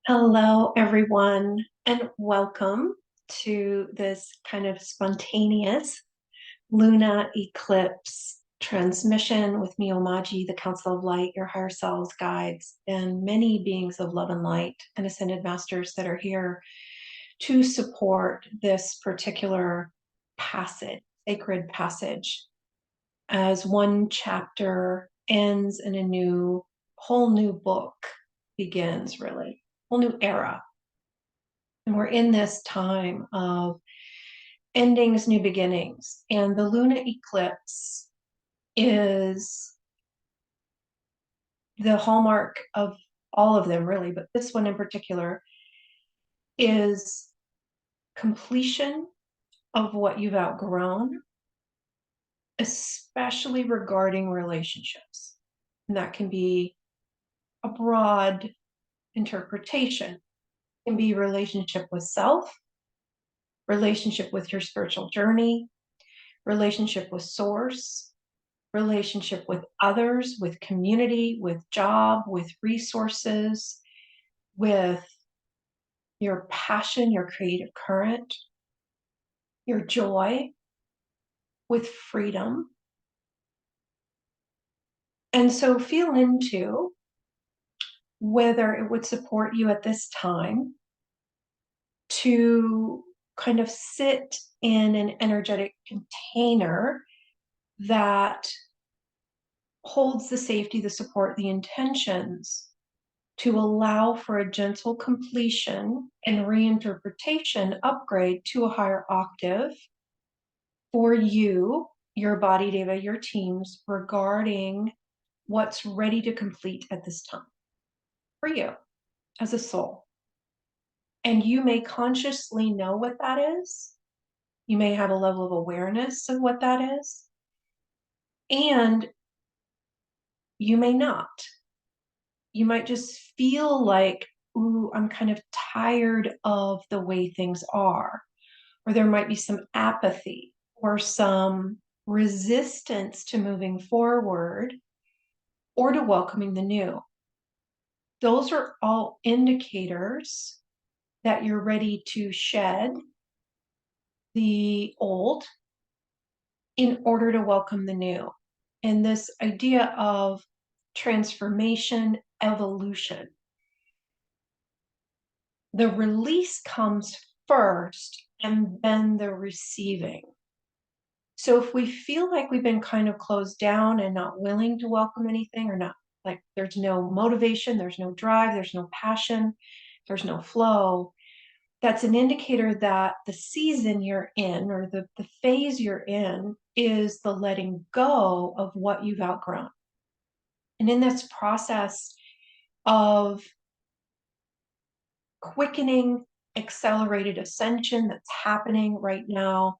Hello, everyone, and welcome to this kind of spontaneous Luna eclipse transmission with me, Omaji, the Council of Light, your higher selves, guides, and many beings of love and light and ascended masters that are here to support this particular passage, sacred passage, as one chapter ends and a whole new book begins, really, whole new era. And we're in this time of endings, new beginnings. And the lunar eclipse is the hallmark of all of them, really, but this one in particular is completion of what you've outgrown, especially regarding relationships. And that can be a broad interpretation. It can be relationship with self, relationship with your spiritual journey, relationship with source, relationship with others, with community, with job, with resources, with your passion, your creative current, your joy, with freedom. And so feel into whether it would support you at this time to kind of sit in an energetic container that holds the safety, the support, the intentions to allow for a gentle completion and reinterpretation upgrade to a higher octave for you, your body, Deva, your teams regarding what's ready to complete at this time for you as a soul. And you may consciously know what that is. You may have a level of awareness of what that is. And you may not. You might just feel like, ooh, I'm kind of tired of the way things are. Or there might be some apathy or some resistance to moving forward or to welcoming the new. Those are all indicators that you're ready to shed the old in order to welcome the new. And this idea of transformation, evolution. The release comes first and then the receiving. So if we feel like we've been kind of closed down and not willing to welcome anything, or not, like there's no motivation, there's no drive, there's no passion, there's no flow, that's an indicator that the season you're in, or the phase you're in, is the letting go of what you've outgrown. And in this process of quickening, accelerated ascension that's happening right now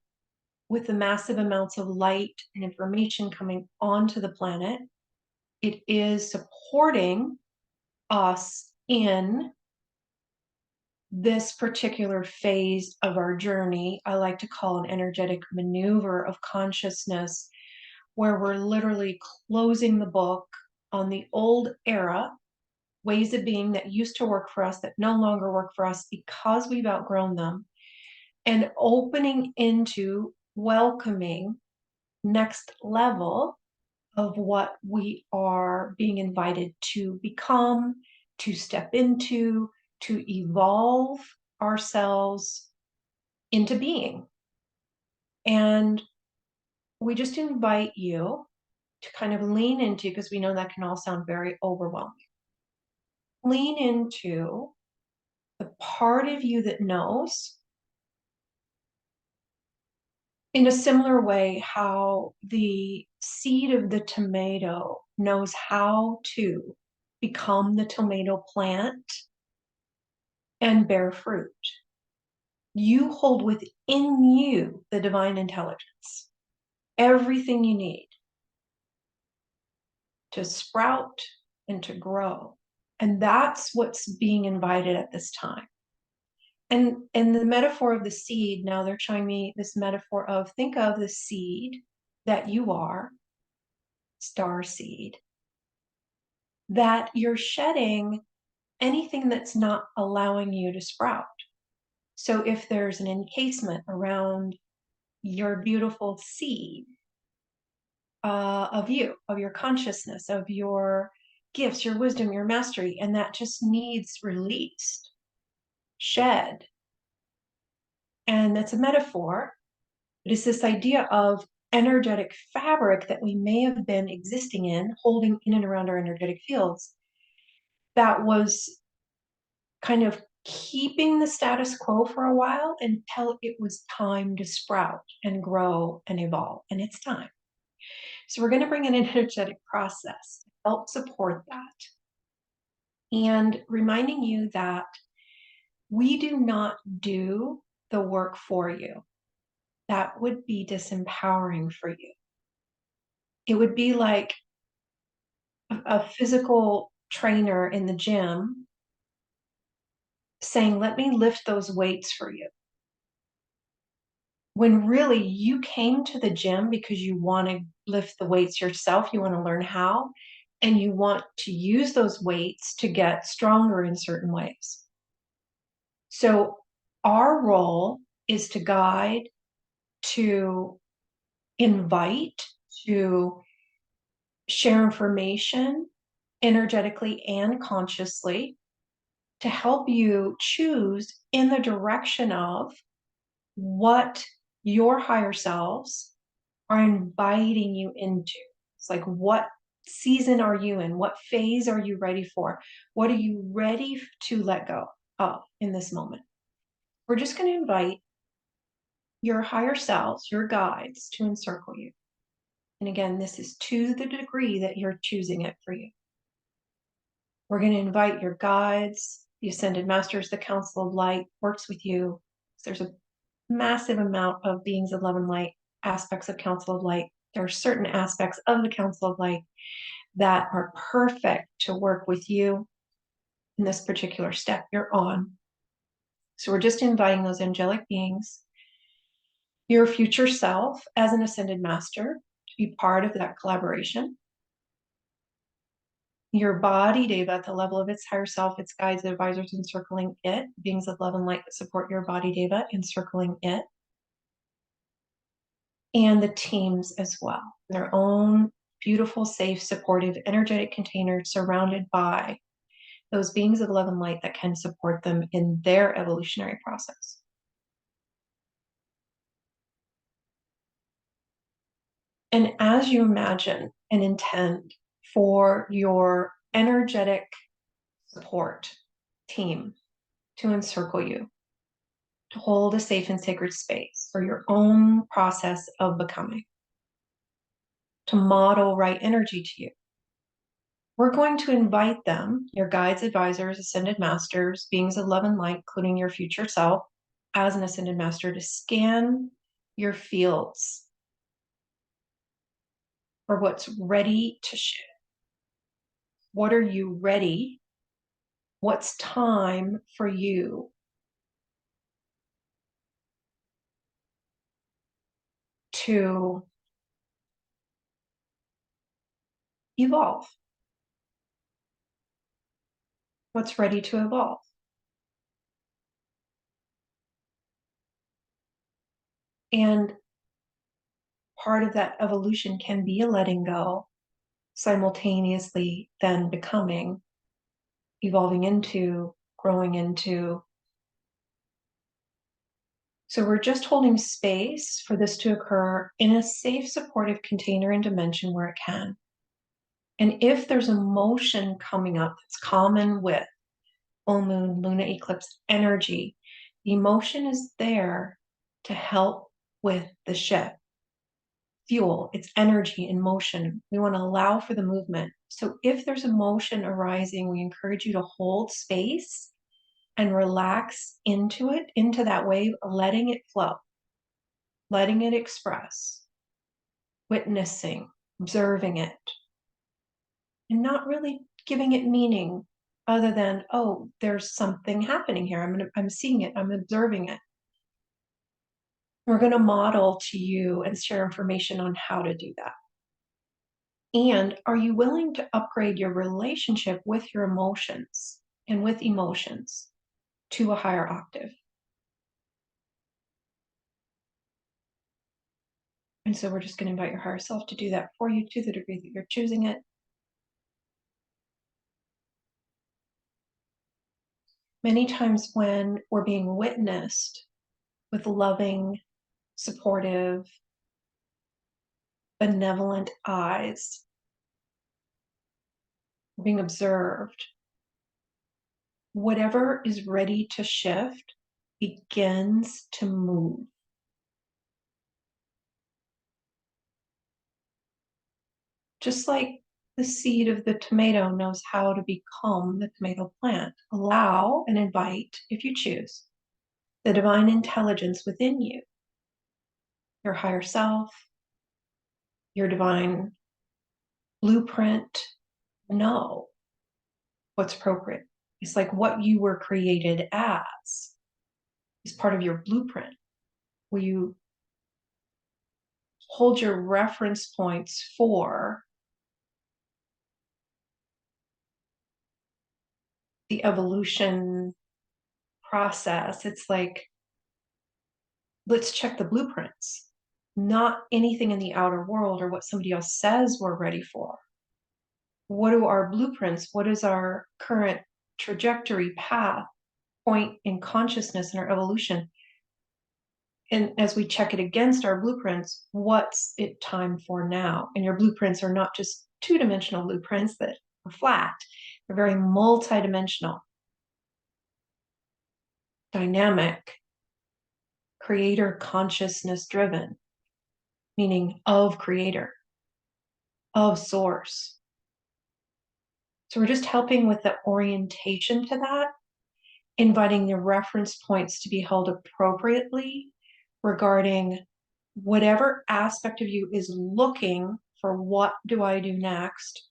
with the massive amounts of light and information coming onto the planet, it is supporting us in this particular phase of our journey. I like to call an energetic maneuver of consciousness, where we're literally closing the book on the old era, ways of being that used to work for us that no longer work for us because we've outgrown them, and opening into welcoming next level of what we are being invited to become, to step into, to evolve ourselves into being. And we just invite you to kind of lean into, because we know that can all sound very overwhelming, lean into the part of you that knows, in a similar way how the seed of the tomato knows how to become the tomato plant and bear fruit. You hold within you the divine intelligence, everything you need to sprout and to grow. And that's what's being invited at this time. And the metaphor of the seed, now they're showing me this metaphor of, think of the seed that you are, star seed, that you're shedding anything that's not allowing you to sprout. So if there's an encasement around your beautiful seed of you, of your consciousness, of your gifts, your wisdom, your mastery, and that just needs released, shed. And that's a metaphor, but it's this idea of energetic fabric that we may have been existing in, holding in and around our energetic fields, that was kind of keeping the status quo for a while until it was time to sprout and grow and evolve. And it's time. So we're going to bring in an energetic process to help support that. And reminding you that we do not do the work for you. That would be disempowering for you. It would be like a physical trainer in the gym saying, let me lift those weights for you. When really you came to the gym because you want to lift the weights yourself, you want to learn how, and you want to use those weights to get stronger in certain ways. So our role is to guide, to invite, to share information energetically and consciously to help you choose in the direction of what your higher selves are inviting you into. It's like, what season are you in? What phase are you ready for? What are you ready to let go of in this moment? We're just going to invite your higher selves, your guides, to encircle you. And again, this is to the degree that you're choosing it for you. We're going to invite your guides, the ascended masters, the council of light works with you. There's a massive amount of beings of love and light, aspects of council of light. There are certain aspects of the council of light that are perfect to work with you in this particular step you're on. So we're just inviting those angelic beings, your future self as an ascended master, to be part of that collaboration. Your body, Deva, at the level of its higher self, its guides, advisors encircling it, beings of love and light that support your body, Deva, encircling it. And the teams as well, their own beautiful, safe, supportive, energetic containers surrounded by those beings of love and light that can support them in their evolutionary process. And as you imagine and intend for your energetic support team to encircle you, to hold a safe and sacred space for your own process of becoming, to model right energy to you, we're going to invite them, your guides, advisors, ascended masters, beings of love and light, including your future self as an ascended master, to scan your fields for what's ready to shift. What are you ready? What's time for you to evolve? What's ready to evolve? And part of that evolution can be a letting go, simultaneously then becoming, evolving into, growing into. So we're just holding space for this to occur in a safe, supportive container and dimension where it can. And if there's emotion coming up that's common with full moon, lunar eclipse energy, the emotion is there to help with the shift. Fuel, it's energy in motion. We want to allow for the movement. So if there's emotion arising, we encourage you to hold space and relax into it, into that wave, letting it flow, letting it express, witnessing, observing it, and not really giving it meaning other than, oh, there's something happening here. I'm seeing it, I'm observing it. We're going to model to you and share information on how to do that. And are you willing to upgrade your relationship with your emotions? and with emotions to a higher octave. And so we're just going to invite your higher self to do that for you to the degree that you're choosing it. Many times when we're being witnessed with loving, supportive, benevolent eyes, being observed, whatever is ready to shift begins to move. Just like the seed of the tomato knows how to become the tomato plant. Allow and invite, if you choose, the divine intelligence within you, your higher self, your divine blueprint, know what's appropriate. It's like what you were created as is part of your blueprint, where you hold your reference points for the evolution process. It's like, let's check the blueprints, not anything in the outer world or what somebody else says we're ready for. What are our blueprints? What is our current trajectory, path, point in consciousness in our evolution? And as we check it against our blueprints, what's it time for now? And your blueprints are not just two-dimensional blueprints that are flat. They're very multidimensional, dynamic, creator consciousness driven, meaning of creator, of source. So we're just helping with the orientation to that, inviting the reference points to be held appropriately regarding whatever aspect of you is looking for what do I do next,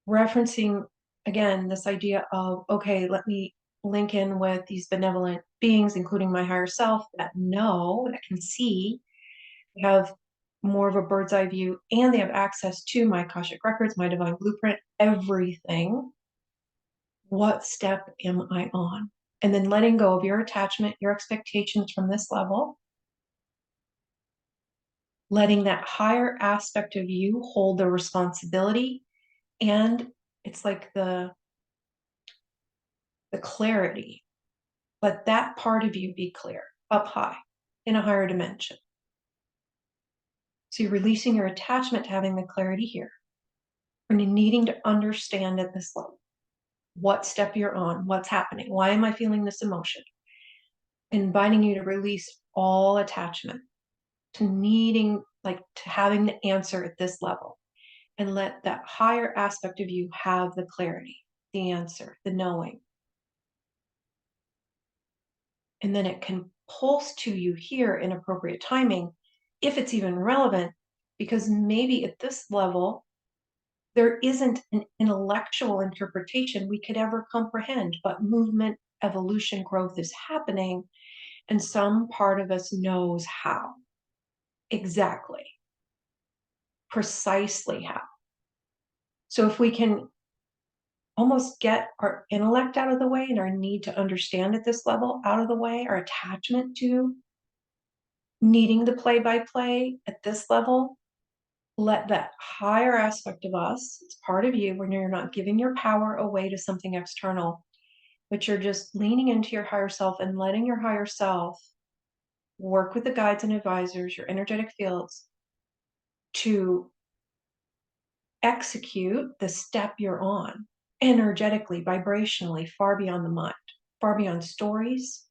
referencing again this idea of, okay, let me link in with these benevolent beings, including my higher self, that know, that can see, have more of a bird's eye view, and they have access to my Akashic records, my divine blueprint, everything. What step am I on? And then letting go of your attachment, your expectations from this level, letting that higher aspect of you hold the responsibility. And it's like the clarity. Let that part of you be clear, up high, in a higher dimension. So you're releasing your attachment to having the clarity here, and you're needing to understand at this level what step you're on, what's happening, why am I feeling this emotion? Inviting you to release all attachment to needing, like to having the answer at this level, and let that higher aspect of you have the clarity, the answer, the knowing. And then it can pulse to you here in appropriate timing, if it's even relevant, because maybe at this level, there isn't an intellectual interpretation we could ever comprehend, but movement, evolution, growth is happening, and some part of us knows how. Exactly. Precisely how. So if we can almost get our intellect out of the way and our need to understand at this level out of the way, our attachment to needing the play-by-play at this level, let that higher aspect of us, it's part of you, when you're not giving your power away to something external, but you're just leaning into your higher self and letting your higher self work with the guides and advisors, your energetic fields, to execute the step you're on energetically, vibrationally, far beyond the mind, far beyond stories.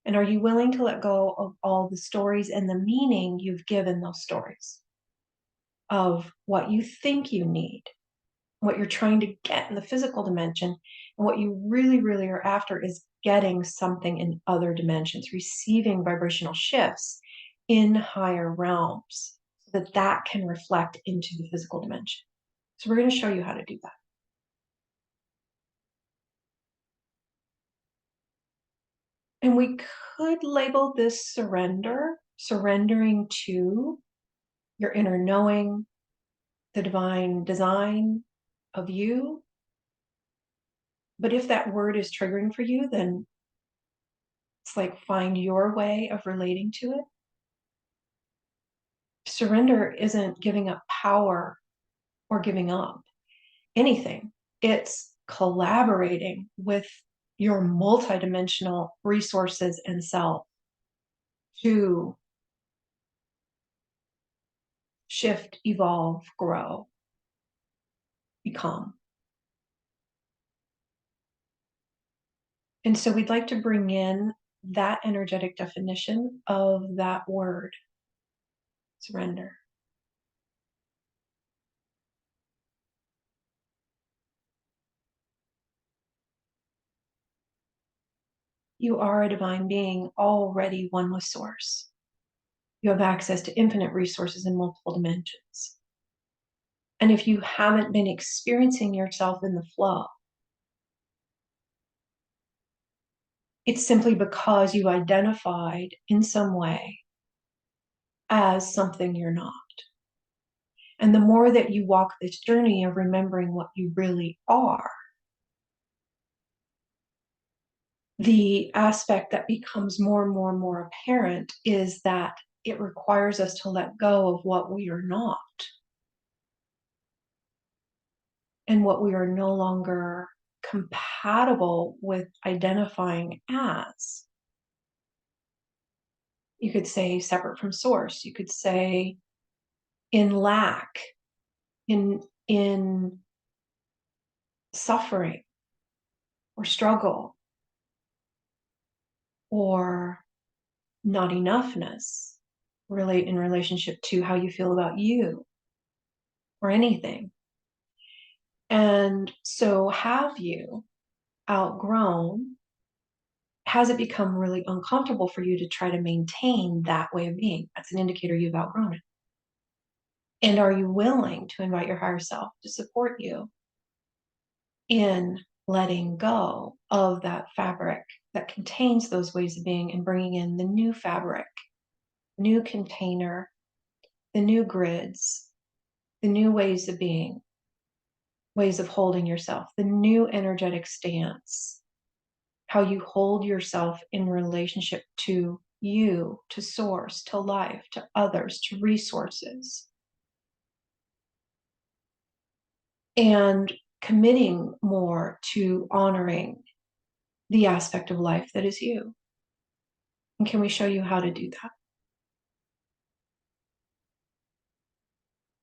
And are you willing to let go of all the stories and the meaning you've given those stories of what you think you need, what you're trying to get in the physical dimension, and what you really, really are after is getting something in other dimensions, receiving vibrational shifts in higher realms, so that that can reflect into the physical dimension. So we're going to show you how to do that. And we could label this surrender, surrendering to your inner knowing, the divine design of you, But if that word is triggering for you, then it's like find your way of relating to it. Surrender isn't giving up power or giving up anything. It's collaborating with your multidimensional resources and self to shift, evolve, grow, become. And so we'd like to bring in that energetic definition of that word, surrender. You are a divine being already one with Source. You have access to infinite resources in multiple dimensions. And if you haven't been experiencing yourself in the flow, it's simply because you identified in some way as something you're not. And the more that you walk this journey of remembering what you really are, the aspect that becomes more and more and more apparent is that it requires us to let go of what we are not and what we are no longer compatible with identifying as. You could say separate from source. You could say in lack, in suffering or struggle or not enoughness relate in relationship to how you feel about you or anything. And so have you outgrown? Has it become really uncomfortable for you to try to maintain that way of being? That's an indicator you've outgrown it. And are you willing to invite your higher self to support you in letting go of that fabric that contains those ways of being and bringing in the new fabric, new container, the new grids, the new ways of being, ways of holding yourself, the new energetic stance, how you hold yourself in relationship to you, to source, to life, to others, to resources. And committing more to honoring the aspect of life that is you. And can we show you how to do that?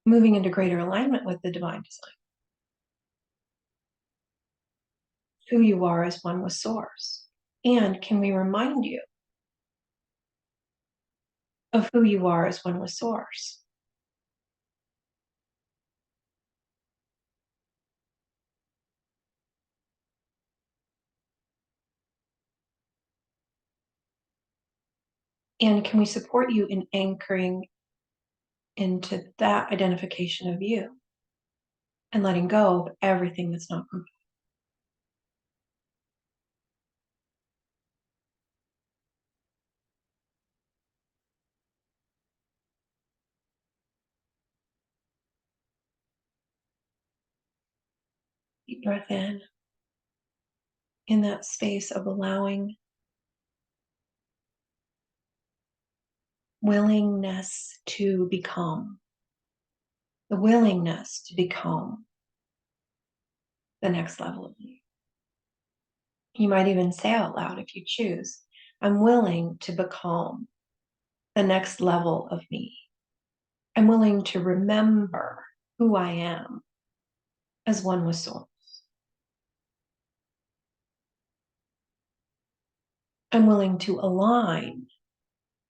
Moving into greater alignment with the divine design. Who you are as one with Source. And can we remind you of who you are as one with Source? And can we support you in anchoring into that identification of you and letting go of everything that's not good? Deep breath in that space of allowing willingness to become, the willingness to become the next level of you. You might even say out loud if you choose, I'm willing to become the next level of me. I'm willing to remember who I am as one with Source. I'm willing to align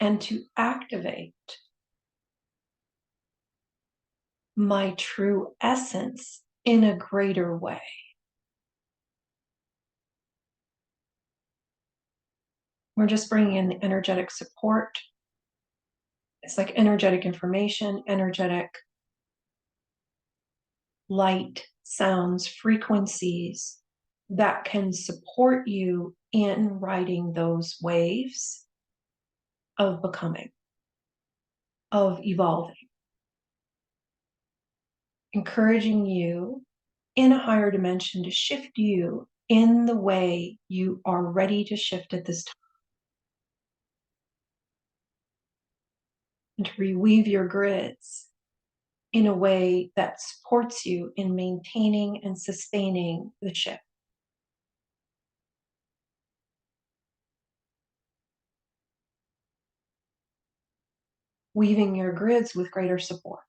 and to activate my true essence in a greater way. We're just bringing in the energetic support. It's like energetic information, energetic light, sounds, frequencies that can support you in riding those waves of becoming, of evolving, encouraging you in a higher dimension to shift you in the way you are ready to shift at this time, and to reweave your grids in a way that supports you in maintaining and sustaining the shift. Weaving your grids with greater support.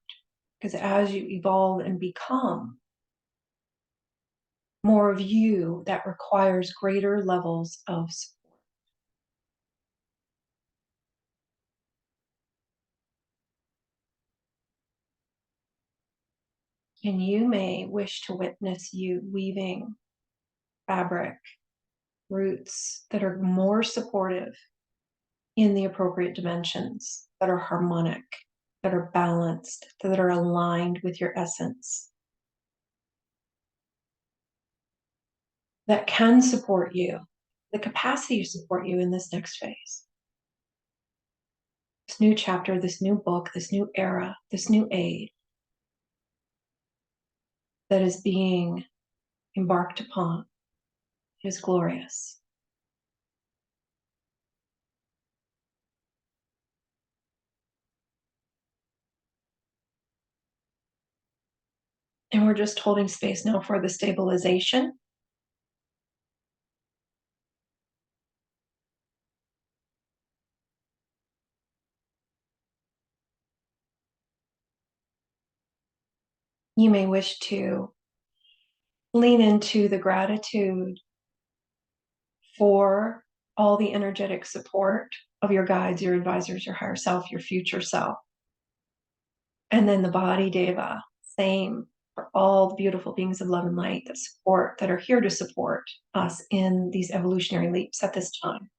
Because as you evolve and become more of you, that requires greater levels of support. And you may wish to witness you weaving fabric, roots that are more supportive in the appropriate dimensions, that are harmonic, that are balanced, that are aligned with your essence, that can support you, the capacity to support you in this next phase. This new chapter, this new book, this new era, this new age that is being embarked upon is glorious. And we're just holding space now for the stabilization. You may wish to lean into the gratitude for all the energetic support of your guides, your advisors, your higher self, your future self. And then the body deva, same for all the beautiful beings of love and light that support, that are here to support us in these evolutionary leaps at this time.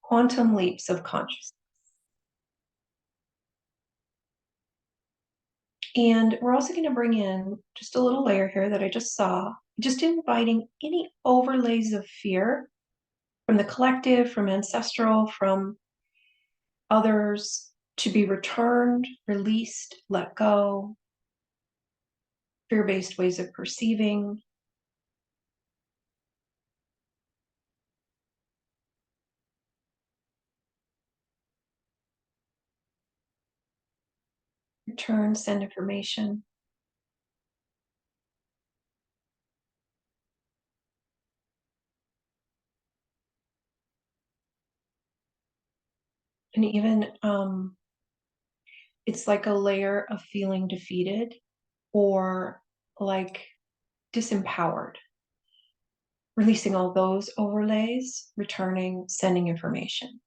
Quantum leaps of consciousness. And we're also going to bring in just a little layer here that I just saw, just inviting any overlays of fear from the collective, from ancestral, from others to be returned, released, let go, fear-based ways of perceiving. Return, send information. And even it's like a layer of feeling defeated or like disempowered. Releasing all those overlays, returning, sending information.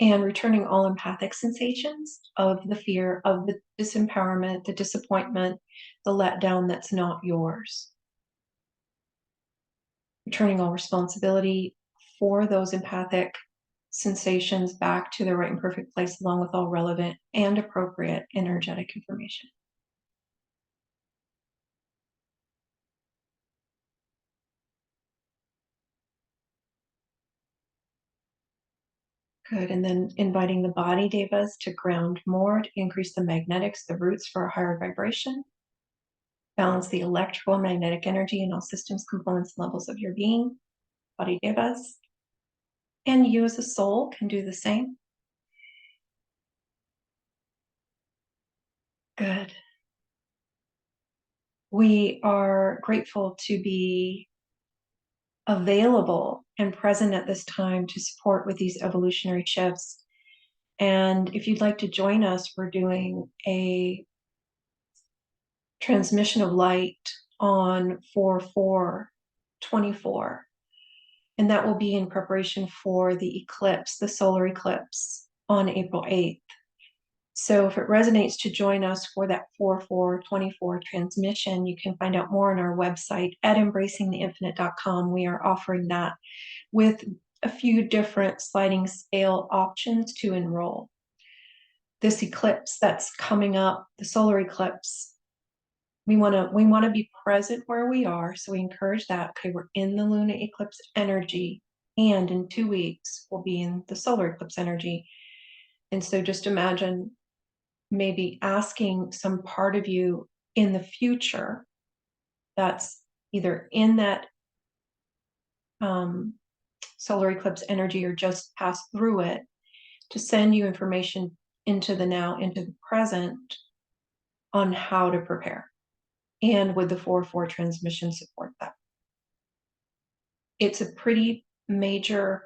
And returning all empathic sensations of the fear, of the disempowerment, the disappointment, the letdown that's not yours. Returning all responsibility for those empathic sensations back to their right and perfect place, along with all relevant and appropriate energetic information. Good. And then inviting the body devas to ground more, to increase the magnetics, the roots for a higher vibration. Balance the electrical and magnetic energy in all systems, components, levels of your being, body devas. And you as a soul can do the same. Good. We are grateful to be available and present at this time to support with these evolutionary shifts. And if you'd like to join us, we're doing a transmission of light on 4/4/24. And that will be in preparation for the eclipse, the solar eclipse on April 8th. So if it resonates to join us for that 4/4/24 transmission, you can find out more on our website at embracingtheinfinite.com. We are offering that with a few different sliding scale options to enroll. This eclipse that's coming up, the solar eclipse, we want to be present where we are. So we encourage that. Okay, we're in the lunar eclipse energy. And in 2 weeks, we'll be in the solar eclipse energy. And so just imagine maybe asking some part of you in the future that's either in that solar eclipse energy or just passed through it to send you information into the now, into the present on how to prepare. And would the 4-4 transmission support that? It's a pretty major,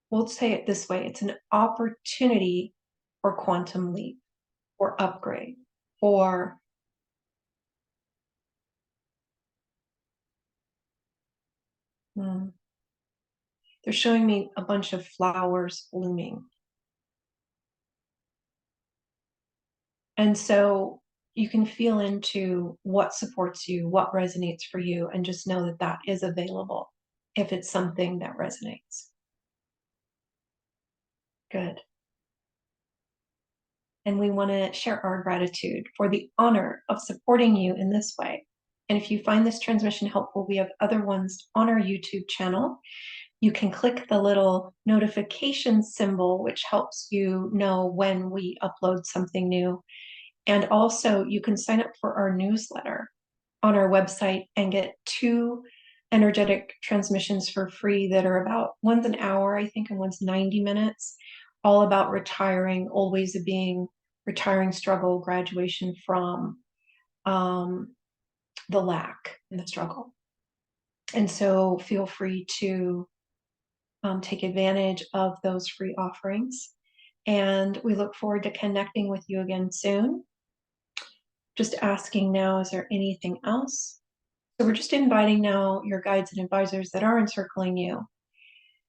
we'll say it this way, it's an opportunity for quantum leap or upgrade or they're showing me a bunch of flowers blooming. And so you can feel into what supports you, what resonates for you, and just know that that is available if it's something that resonates. Good. And we want to share our gratitude for the honor of supporting you in this way. And if you find this transmission helpful, we have other ones on our YouTube channel. You can click the little notification symbol, which helps you know when we upload something new. And also, you can sign up for our newsletter on our website and get 2 energetic transmissions for free that are about, one's an hour, I think, and one's 90 minutes, all about retiring, old ways of being, retiring struggle, graduation from the lack and the struggle. And so feel free to take advantage of those free offerings. And we look forward to connecting with you again soon. Just asking now, is there anything else? So we're just inviting now your guides and advisors that are encircling you,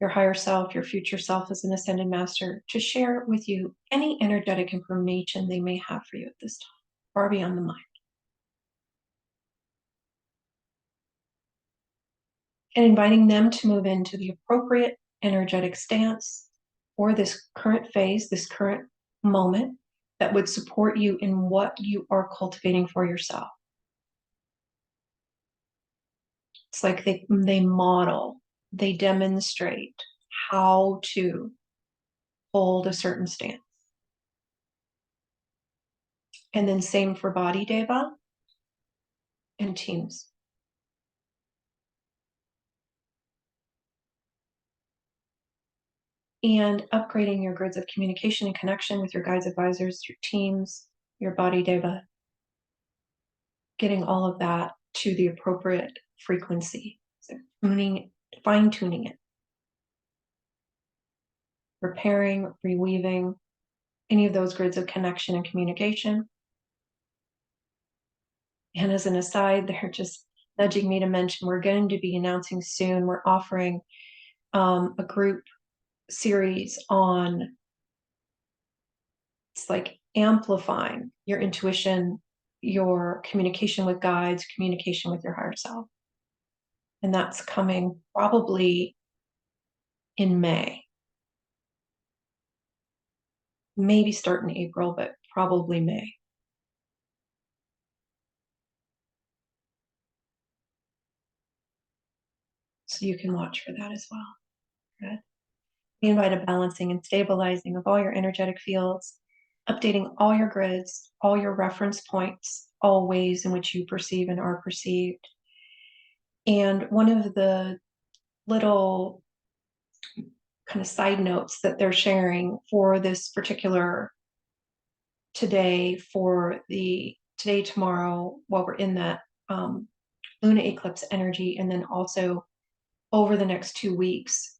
your higher self, your future self as an ascended master, to share with you any energetic information they may have for you at this time, far beyond the mind. And inviting them to move into the appropriate energetic stance for this current phase, this current moment that would support you in what you are cultivating for yourself. It's like they model, they demonstrate how to hold a certain stance. And then same for body deva and teams. And upgrading your grids of communication and connection with your guides, advisors, your teams, your body deva, getting all of that to the appropriate frequency. So fine tuning it, repairing, reweaving any of those grids of connection and communication. And as an aside, they're just nudging me to mention we're going to be announcing soon, we're offering a group series on, it's like amplifying your intuition, your communication with guides, communication with your higher self. And that's coming probably in May. Maybe start in April, but probably May. So you can watch for that as well. Good. We invite a balancing and stabilizing of all your energetic fields, updating all your grids, all your reference points, all ways in which you perceive and are perceived. And one of the little kind of side notes that they're sharing for this particular today, for the today, tomorrow, while we're in that lunar eclipse energy, and then also over the next 2 weeks,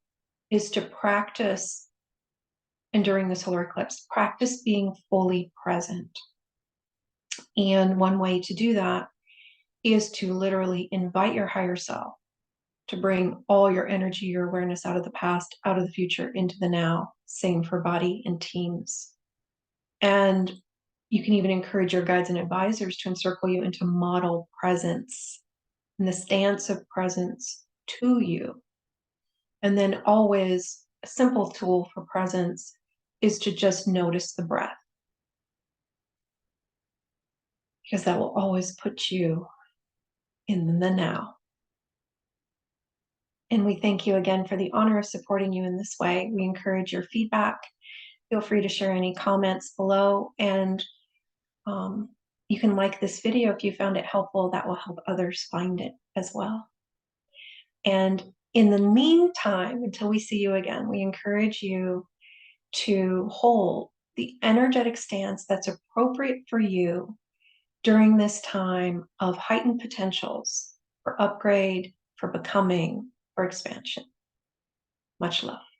is to practice, and during the solar eclipse, practice being fully present. And one way to do that is to literally invite your higher self to bring all your energy, your awareness out of the past, out of the future, into the now. Same for body and teams. And you can even encourage your guides and advisors to encircle you into model presence and the stance of presence to you. And then always a simple tool for presence is to just notice the breath, because that will always put you in the now. And we thank you again for the honor of supporting you in this way. We encourage your feedback. Feel free to share any comments below, and um, you can like this video if you found it helpful. That will help others find it as well. And in the meantime, until we see you again, we encourage you to hold the energetic stance that's appropriate for you during this time of heightened potentials for upgrade, for becoming, for expansion. Much love.